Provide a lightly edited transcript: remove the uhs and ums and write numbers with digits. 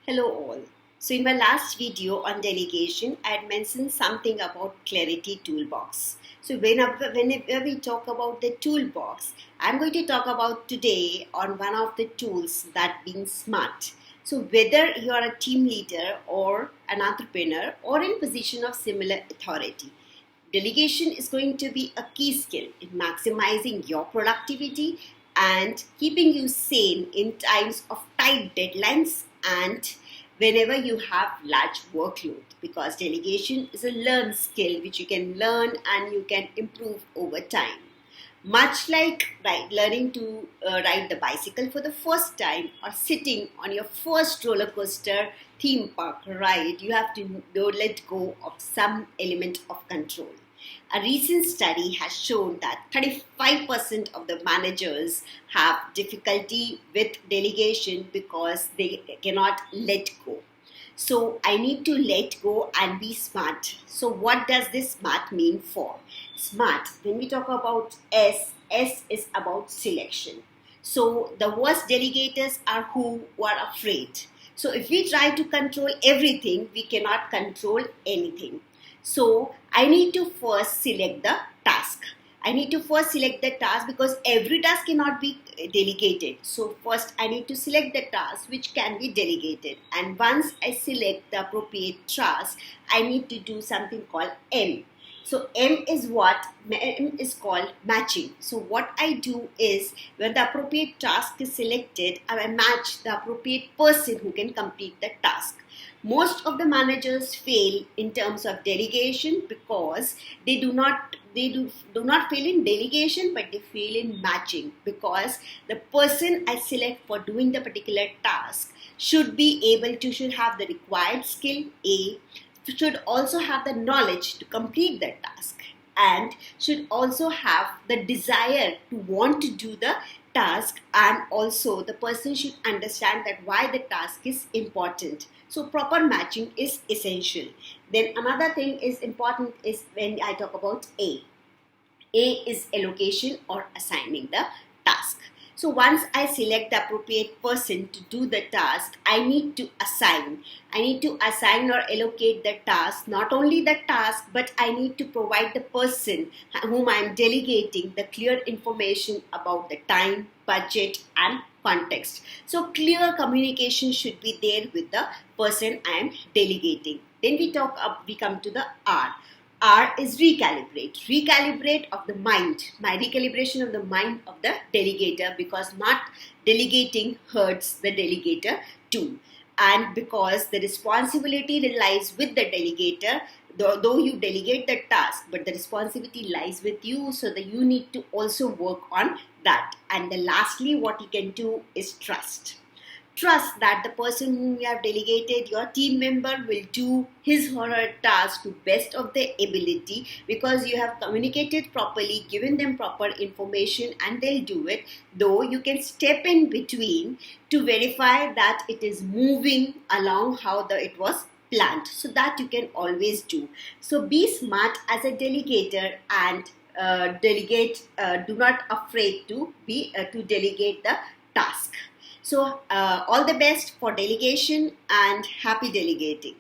Hello all. So in my last video on delegation, I had mentioned something about clarity toolbox. So whenever we talk about the toolbox, I'm going to talk about today on one of the tools that being SMART. So whether you are a team leader or an entrepreneur or in position of similar authority, delegation is going to be a key skill in maximizing your productivity and keeping you sane in times of tight deadlines and whenever you have large workload, because delegation is a learned skill which you can learn and you can improve over time. Much like learning to ride the bicycle for the first time or sitting on your first roller coaster theme park ride, you have to let go of some element of control. A recent study has shown that 35% of the managers have difficulty with delegation because they cannot let go. So I need to let go and be smart. So what does this smart mean for? Smart, when we talk about S is about selection. So the worst delegators are who are afraid. So if we try to control everything, we cannot control anything. So I need to first select the task. I need to first select the task because every task cannot be delegated. So first I need to select the task which can be delegated. And once I select the appropriate task, I need to do something called M. So M is what? M is called matching. So what I do is when the appropriate task is selected, I match the appropriate person who can complete the task. Most of the managers fail in terms of delegation because they do not fail in delegation, but they fail in matching, because the person I select for doing the particular task should have the required skill, should also have the knowledge to complete the task, and should also have the desire to want to do the task, and also the person should understand that why the task is important. So proper matching is essential. Then another thing is important is when I talk about A. A is allocation or assigning the task. So once I select the appropriate person to do the task, I need to assign. I need to assign or allocate the task, not only the task, but I need to provide the person whom I am delegating the clear information about the time, budget, and context. So clear communication should be there with the person I am delegating. Then we come to the R. R is recalibrate. Recalibrate of the mind. My recalibration of the mind of the delegator, because not delegating hurts the delegator too. And because the responsibility lies with the delegator, though you delegate the task, but the responsibility lies with you, so that you need to also work on that. And then lastly, what you can do is trust. Trust that the person whom you have delegated, your team member, will do his or her task to best of their ability, because you have communicated properly, given them proper information, and they'll do it. Though you can step in between to verify that it is moving along how it was planned. So that you can always do. So be smart as a delegator and delegate. Do not afraid to delegate the task. So all the best for delegation and happy delegating.